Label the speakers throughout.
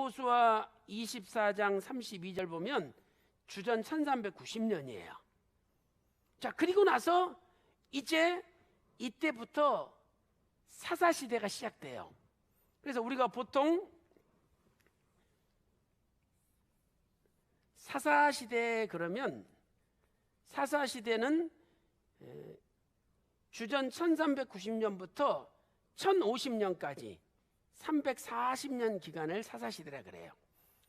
Speaker 1: 여호수아 24장 32절 보면 주전 1390년이에요. 자, 그리고 나서 이제 이때부터 사사시대가 시작돼요. 그래서 우리가 보통 사사시대 그러면 사사시대는 주전 1390년부터 1050년까지 340년 기간을 사사시대라 그래요.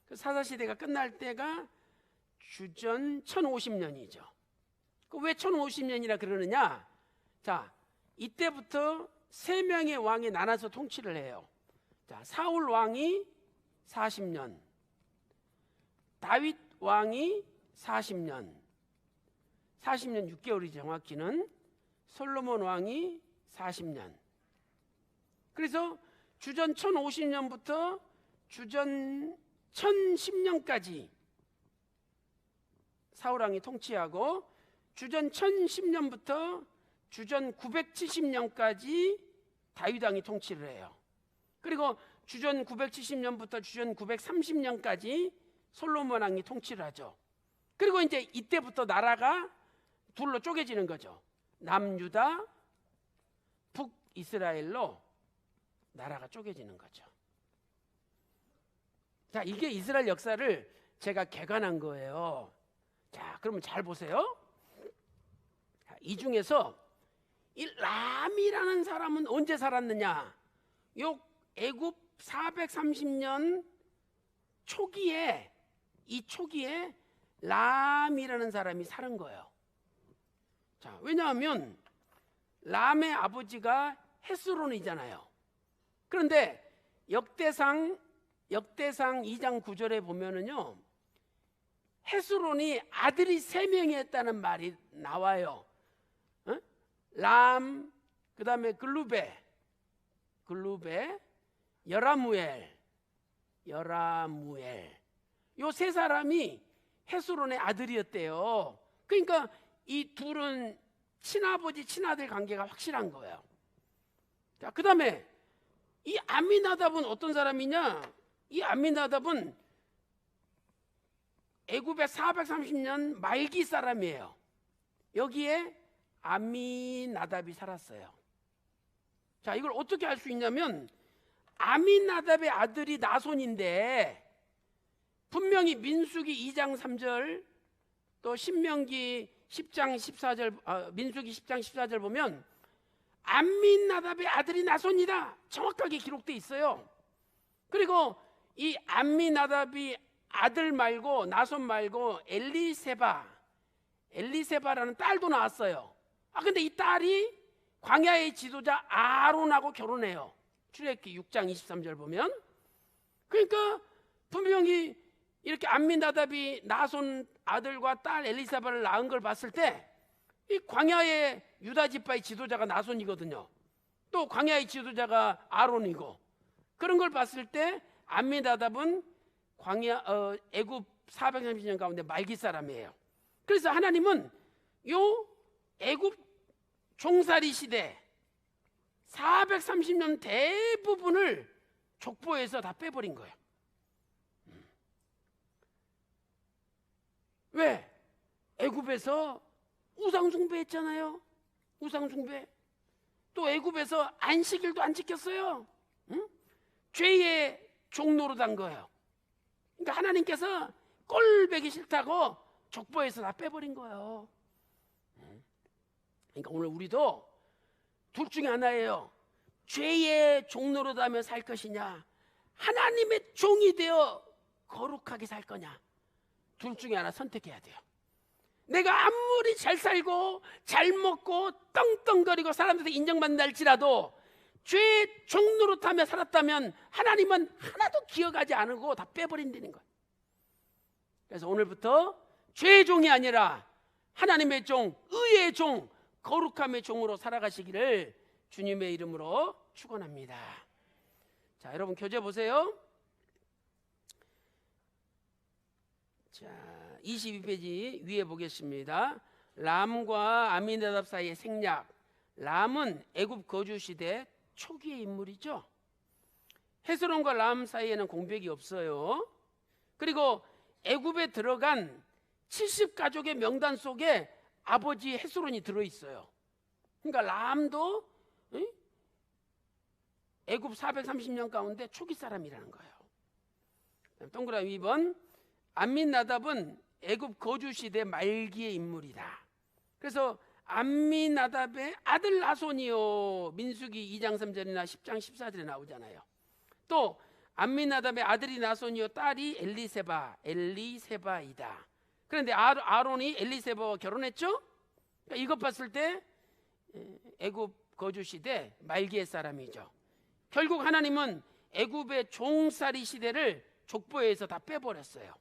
Speaker 1: 그 사사시대가 끝날 때가 주전 1050년이죠. 왜 1050년이라 그러느냐? 자, 이때부터 세 명의 왕이 나눠서 통치를 해요. 자, 사울 왕이 40년, 다윗 왕이 40년 6개월이죠. 정확히는 솔로몬 왕이 40년. 그래서 주전 1050년부터 주전 1010년까지 사울왕이 통치하고 주전 1010년부터 주전 970년까지 다윗왕이 통치를 해요. 그리고 주전 970년부터 주전 930년까지 솔로몬 왕이 통치를 하죠. 그리고 이제 이때부터 나라가 둘로 쪼개지는 거죠. 남유다, 북이스라엘로 나라가 쪼개지는 거죠. 자, 이게 이스라엘 역사를 제가 개관한 거예요. 자, 그러면 잘 보세요. 자, 이 중에서 이 람이라는 사람은 언제 살았느냐? 요 애굽 430년 초기에, 이 초기에 람이라는 사람이 사는 거예요. 자, 왜냐하면 람의 아버지가 헤스론이잖아요. 그런데 역대상 2장 9절에 보면은요, 헤스론이 아들이 3명이 했다는 말이 나와요. 람, 그 다음에 글루베, 여라무엘, 요 세 사람이 헤스론의 아들이었대요. 그러니까 이 둘은 친아버지 친아들 관계가 확실한 거예요. 자, 그 다음에 이 아미나답은 어떤 사람이냐? 이 아미나답은 애굽의 430년 말기 사람이에요. 여기에 아미나답이 살았어요. 자, 이걸 어떻게 알 수 있냐면 아미나답의 아들이 나손인데 분명히 민수기 2장 3절 또 신명기 10장 14절 민수기 10장 14절 보면 암민나답의 아들이 나손이다 정확하게 기록되어 있어요. 그리고 이 암민나답이 아들 말고 나손 말고 엘리세바라는 딸도 나왔어요. 근데 이 딸이 광야의 지도자 아론하고 결혼해요. 출애굽기 6장 23절 보면. 그러니까 분명히 이렇게 암민나답이 나손 아들과 딸 엘리사바를 낳은 걸 봤을 때 이 광야의 유다 지파의 지도자가 나손이거든요. 또 광야의 지도자가 아론이고, 그런 걸 봤을 때 암민나답은 애굽 430년 가운데 말기 사람이에요. 그래서 하나님은 요 애굽 종살이 시대 430년 대부분을 족보에서 다 빼버린 거예요. 왜? 애굽에서 우상숭배 했잖아요. 우상숭배. 또 애굽에서 안식일도 안 지켰어요. 죄의 종로로 단 거예요. 그러니까 하나님께서 꼴배기 싫다고 족보에서 다 빼버린 거예요. 그러니까 오늘 우리도 둘 중에 하나예요. 죄의 종로로 다며 살 것이냐, 하나님의 종이 되어 거룩하게 살 거냐. 둘 중에 하나 선택해야 돼요. 내가 아무리 잘 살고 잘 먹고 떵떵거리고 사람들한테 인정받는다 할지라도 죄의 종로로 타며 살았다면 하나님은 하나도 기억하지 않고 다 빼버린다는 거예요. 그래서 오늘부터 죄의 종이 아니라 하나님의 종, 의의 종, 거룩함의 종으로 살아가시기를 주님의 이름으로 축원합니다. 자, 여러분 교재 보세요. 자, 22페이지 위에 보겠습니다. 람과 아미나답 사이의 생략. 람은 애굽 거주 시대 초기의 인물이죠. 헤스론과 람 사이에는 공백이 없어요. 그리고 애굽에 들어간 70가족의 명단 속에 아버지 헤스론이 들어있어요. 그러니까 람도 애굽 430년 가운데 초기 사람이라는 거예요. 동그라미 2번, 암민나답은 애굽 거주 시대 말기의 인물이다. 그래서 암민나답의 아들 나손이요, 민수기 2장 3절이나 10장 14절에 나오잖아요. 또 암민나답의 아들이 나손이요, 딸이 엘리세바이다. 그런데 아론이 엘리세바와 결혼했죠? 그러니까 이것 봤을 때 애굽 거주 시대 말기의 사람이죠. 결국 하나님은 애굽의 종살이 시대를 족보에서 다 빼버렸어요.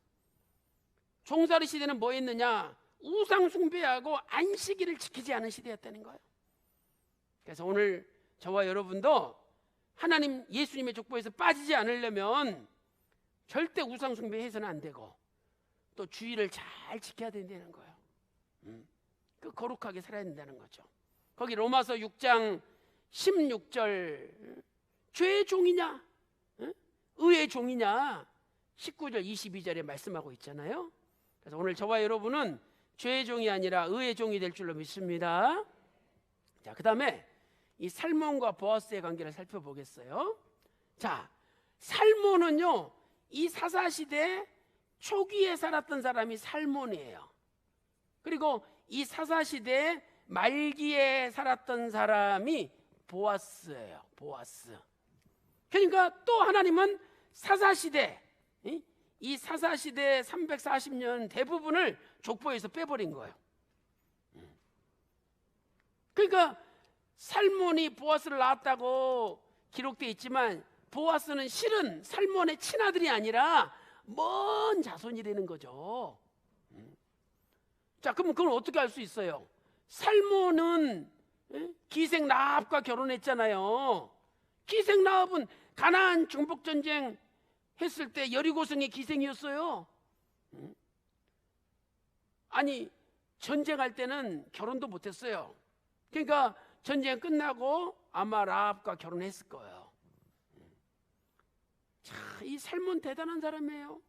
Speaker 1: 종살이 시대는 뭐 했느냐? 우상 숭배하고 안식일을 지키지 않은 시대였다는 거예요. 그래서 오늘 저와 여러분도 하나님 예수님의 족보에서 빠지지 않으려면 절대 우상 숭배해서는 안 되고 또 주의를 잘 지켜야 된다는 거예요. 그 거룩하게 살아야 된다는 거죠. 거기 로마서 6장 16절, 죄의 종이냐 의의 종이냐 19절 22절에 말씀하고 있잖아요. 그래서 오늘 저와 여러분은 죄의 종이 아니라 의의 종이 될 줄로 믿습니다. 자, 그 다음에 이 살몬과 보아스의 관계를 살펴보겠어요. 자, 살몬은요, 이 사사시대 초기에 살았던 사람이 살몬이에요. 그리고 이 사사시대 말기에 살았던 사람이 보아스예요. 보아스. 그러니까 또 하나님은 사사시대, 이 사사시대 340년 대부분을 족보에서 빼버린 거예요. 그러니까 살몬이 보아스를 낳았다고 기록되어 있지만 보아스는 실은 살몬의 친아들이 아니라 먼 자손이라는 거죠. 자, 그럼 그걸 어떻게 알 수 있어요? 살몬은 기생 라합과 결혼했잖아요. 기생 라합은 가나안 정복 전쟁 했을 때 여리고성의 기생이었어요. 아니, 전쟁할 때는 결혼도 못했어요. 그러니까 전쟁 끝나고 아마 라합과 결혼했을 거예요. 자, 이 살몬 대단한 사람이에요.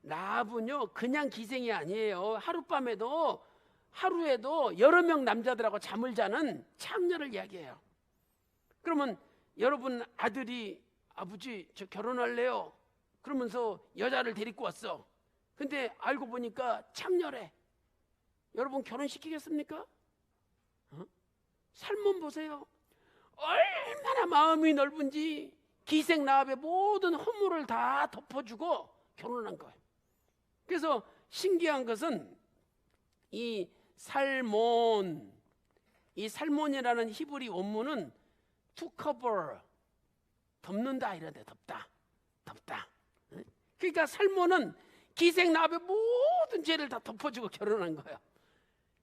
Speaker 1: 라합은요, 그냥 기생이 아니에요. 하루에도 여러 명 남자들하고 잠을 자는 창녀를 이야기해요. 그러면 여러분 아들이 아버지 저 결혼할래요? 그러면서 여자를 데리고 왔어. 근데 알고 보니까 창녀래. 여러분 결혼시키겠습니까? 살몬 보세요. 얼마나 마음이 넓은지 기생 라합의 모든 허물을 다 덮어주고 결혼한 거예요. 그래서 신기한 것은 이 살몬이라는 히브리 원문은 to cover, 덮는다 이런데, 덮다. 그러니까 살몬은 기생 라합의 모든 죄를 다 덮어주고 결혼한 거예요.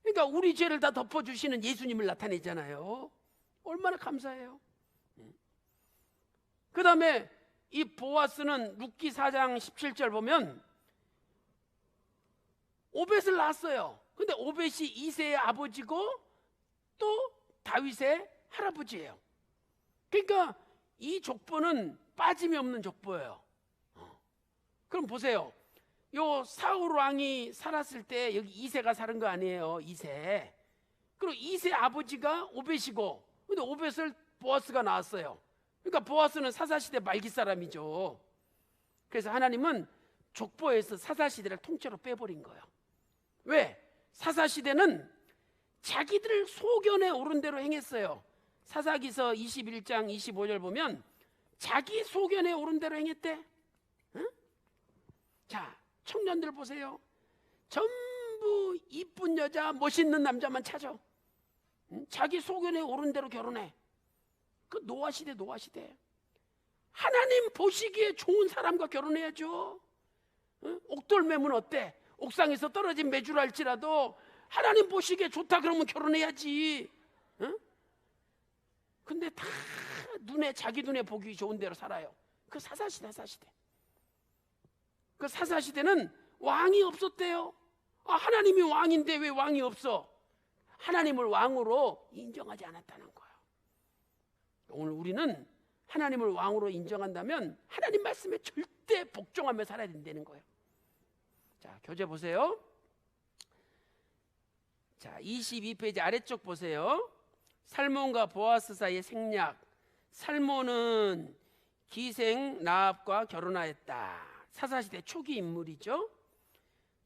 Speaker 1: 그러니까 우리 죄를 다 덮어주시는 예수님을 나타내잖아요. 얼마나 감사해요. 그 다음에 이 보아스는 룻기 4장 17절 보면 오벳을 낳았어요. 근데 오벳이 이새의 아버지고 또 다윗의 할아버지예요. 그러니까 이 족보는 빠짐이 없는 족보예요. 그럼 보세요. 요 사울 왕이 살았을 때 여기 이새가 사는 거 아니에요. 이새. 그리고 이새 아버지가 오벳이고, 근데 오벳을 보아스가 낳았어요. 그러니까 보아스는 사사시대 말기 사람이죠. 그래서 하나님은 족보에서 사사시대를 통째로 빼버린 거예요. 왜? 사사시대는 자기들 소견에 오른 대로 행했어요. 사사기서 21장 25절 보면 자기 소견에 오른 대로 행했대. 응? 자, 청년들 보세요. 전부 이쁜 여자, 멋있는 남자만 찾아. 응? 자기 소견에 오른 대로 결혼해. 그 노아시대. 하나님 보시기에 좋은 사람과 결혼해야죠. 응? 옥돌매면 어때? 옥상에서 떨어진 메주랄지라도 하나님 보시기에 좋다 그러면 결혼해야지. 응? 근데 다 자기 눈에 보기 좋은 대로 살아요. 그 사사시대. 그 사사시대는 왕이 없었대요. 하나님이 왕인데 왜 왕이 없어? 하나님을 왕으로 인정하지 않았다는 거예요. 오늘 우리는 하나님을 왕으로 인정한다면 하나님 말씀에 절대 복종하며 살아야 된다는 거예요. 자, 교재 보세요. 자, 22페이지 아래쪽 보세요. 살몬과 보아스 사이의 생략. 살몬은 기생 라합과 결혼하였다. 사사시대 초기 인물이죠.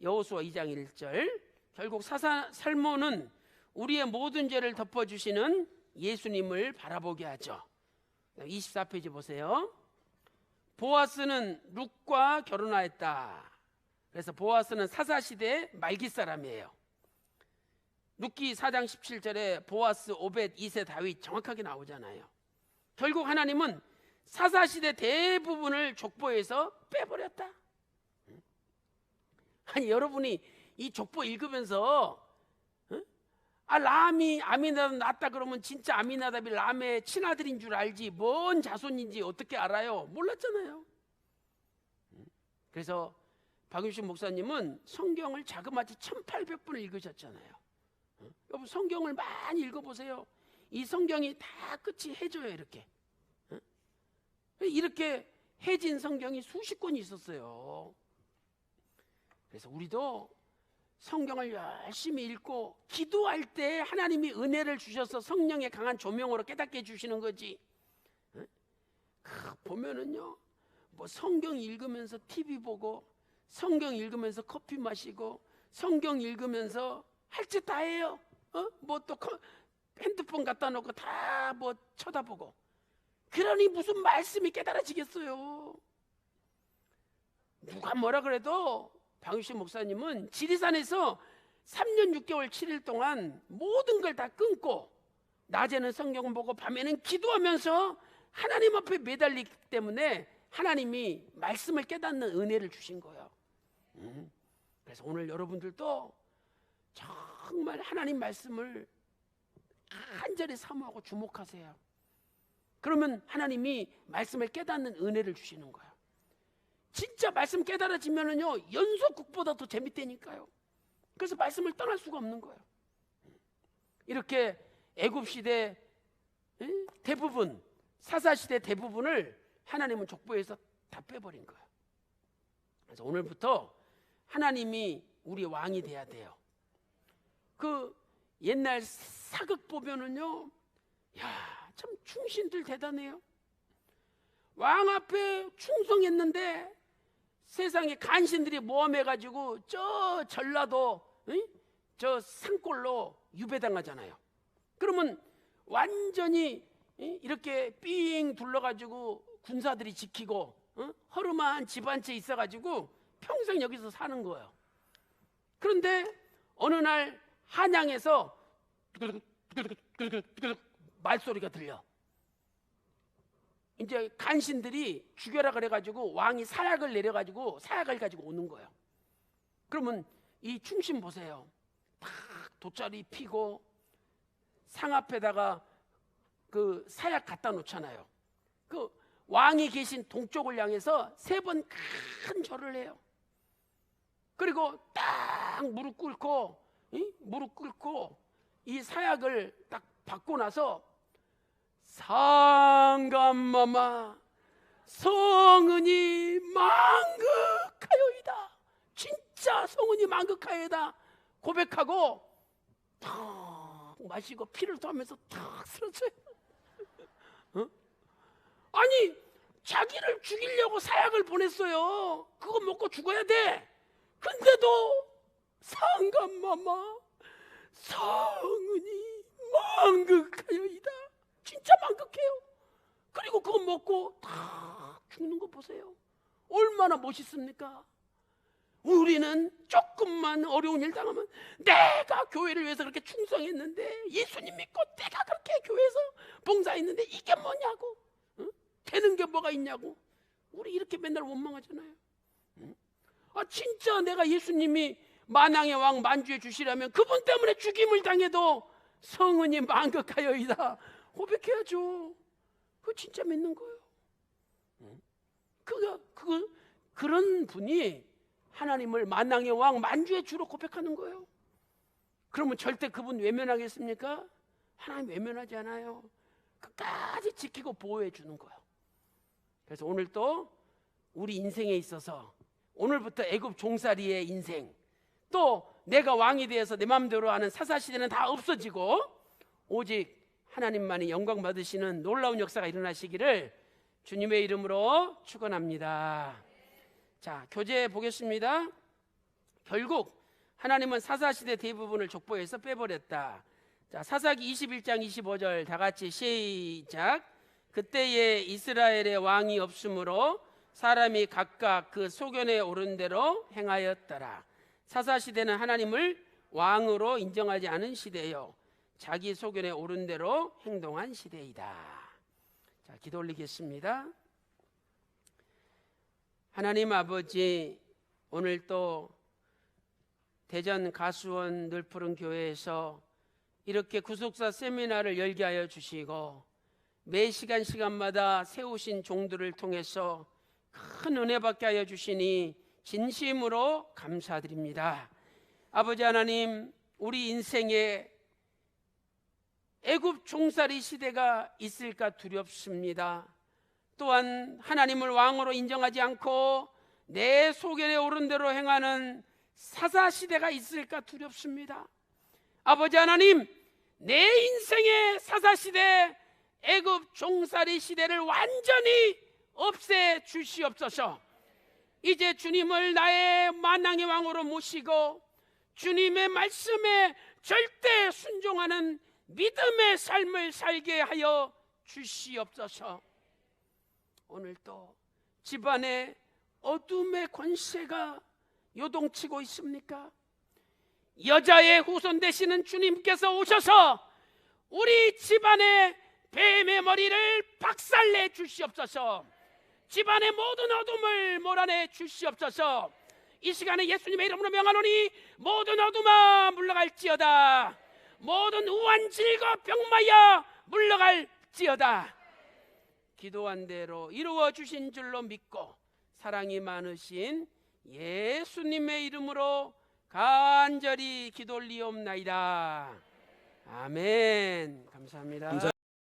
Speaker 1: 여호수아 2장 1절. 결국 살몬은 우리의 모든 죄를 덮어주시는 예수님을 바라보게 하죠. 24페이지 보세요. 보아스는 룻과 결혼하였다. 그래서 보아스는 사사시대 말기 사람이에요. 룻기 4장 17절에 보아스, 오벳, 이세, 다윗 정확하게 나오잖아요. 결국 하나님은 사사시대 대부분을 족보에서 빼버렸다. 아니, 여러분이 이 족보 읽으면서 람이 아미나답 낳았다 그러면 진짜 아미나답이 람의 친아들인 줄 알지 뭔 자손인지 어떻게 알아요? 몰랐잖아요. 그래서 박윤식 목사님은 성경을 자그마치 1800번을 읽으셨잖아요. 여러분 성경을 많이 읽어보세요. 이 성경이 다 끝이 해져요. 이렇게 해진 성경이 수십 권이 있었어요. 그래서 우리도 성경을 열심히 읽고 기도할 때 하나님이 은혜를 주셔서 성령의 강한 조명으로 깨닫게 해주시는 거지. 보면은요, 뭐 성경 읽으면서 TV 보고, 성경 읽으면서 커피 마시고, 성경 읽으면서 할 짓 다 해요. 뭐 또 핸드폰 갖다 놓고 다 뭐 쳐다보고. 그러니 무슨 말씀이 깨달아지겠어요. 누가 뭐라 그래도 박유신 목사님은 지리산에서 3년 6개월 7일 동안 모든 걸 다 끊고 낮에는 성경을 보고 밤에는 기도하면서 하나님 앞에 매달리기 때문에 하나님이 말씀을 깨닫는 은혜를 주신 거예요. 그래서 오늘 여러분들도 정말 하나님 말씀을 간절히 사모하고 주목하세요. 그러면 하나님이 말씀을 깨닫는 은혜를 주시는 거예요. 진짜 말씀 깨달아지면은요, 연속극보다 더 재밌다니까요. 그래서 말씀을 떠날 수가 없는 거예요. 이렇게 애굽시대 대부분, 사사시대 대부분을 하나님은 족보에서 다 빼버린 거예요. 그래서 오늘부터 하나님이 우리 왕이 돼야 돼요. 그 옛날 사극 보면은요, 야, 참 충신들 대단해요. 왕 앞에 충성했는데 세상에 간신들이 모함해가지고 저 전라도 저 산골로 유배당하잖아요. 그러면 완전히 이렇게 삥 둘러가지고 군사들이 지키고 허름한 집 한 채 있어가지고 평생 여기서 사는 거예요. 그런데 어느 날 한양에서 말소리가 들려. 이제 간신들이 죽여라 그래가지고 왕이 사약을 내려가지고 사약을 가지고 오는 거예요. 그러면 이 충신 보세요. 딱 돗자리 피고 상 앞에다가 그 사약 갖다 놓잖아요. 그 왕이 계신 동쪽을 향해서 3번 큰 절을 해요. 그리고 딱 무릎 꿇고 이 사약을 딱 받고 나서 상감마마 성은이 만극하여이다. 진짜 성은이 만극하여이다 고백하고 탁 마시고 피를 토하면서 탁 쓰러져요. 아니 자기를 죽이려고 사약을 보냈어요. 그거 먹고 죽어야 돼. 근데도 상감마마 성은이 만극하여이다. 진짜 만극해요. 그리고 그거 먹고 다 죽는 거 보세요. 얼마나 멋있습니까? 우리는 조금만 어려운 일 당하면 내가 교회를 위해서 그렇게 충성했는데, 예수님 믿고 내가 그렇게 교회에서 봉사했는데 이게 뭐냐고, 되는 게 뭐가 있냐고 우리 이렇게 맨날 원망하잖아요. 진짜 내가 예수님이 만왕의 왕 만주해 주시라면 그분 때문에 죽임을 당해도 성은이 만극하여이다 고백해야죠. 그거 진짜 믿는 거예요. 그런 분이 하나님을 만왕의 왕 만주의 주로 고백하는 거예요. 그러면 절대 그분 외면하겠습니까? 하나님 외면하지 않아요. 끝까지 지키고 보호해 주는 거예요. 그래서 오늘 또 우리 인생에 있어서 오늘부터 애굽 종살이의 인생, 또 내가 왕이 되어서 내 마음대로 하는 사사시대는 다 없어지고 오직 하나님만이 영광 받으시는 놀라운 역사가 일어나시기를 주님의 이름으로 축원합니다. 자, 교재 보겠습니다. 결국 하나님은 사사시대 대부분을 족보에서 빼버렸다. 자, 사사기 21장 25절 다 같이 시작. 그때에 이스라엘의 왕이 없으므로 사람이 각각 그 소견에 오른 대로 행하였더라. 사사시대는 하나님을 왕으로 인정하지 않은 시대요, 자기 소견에 오른 대로 행동한 시대이다. 자, 기도 올리겠습니다. 하나님 아버지, 오늘 또 대전 가수원 늘푸른 교회에서 이렇게 구속사 세미나를 열게 하여 주시고 매 시간마다 세우신 종들을 통해서 큰 은혜 받게 하여 주시니 진심으로 감사드립니다. 아버지 하나님, 우리 인생에 애굽 종살이 시대가 있을까 두렵습니다. 또한 하나님을 왕으로 인정하지 않고 내 소견에 오른 대로 행하는 사사시대가 있을까 두렵습니다. 아버지 하나님, 내 인생의 사사시대, 애굽 종살이 시대를 완전히 없애 주시옵소서. 이제 주님을 나의 만왕의 왕으로 모시고 주님의 말씀에 절대 순종하는 믿음의 삶을 살게 하여 주시옵소서. 오늘 또 집안에 어둠의 권세가 요동치고 있습니까? 여자의 후손 되시는 주님께서 오셔서 우리 집안의 뱀의 머리를 박살내 주시옵소서. 집안의 모든 어둠을 몰아내 주시옵소서. 이 시간에 예수님의 이름으로 명하노니 모든 어둠아 물러갈지어다. 모든 우한 질거 병마야 물러갈지어다. 기도한 대로 이루어 주신 줄로 믿고 사랑이 많으신 예수님의 이름으로 간절히 기도 올리옵나이다. 아멘. 감사합니다.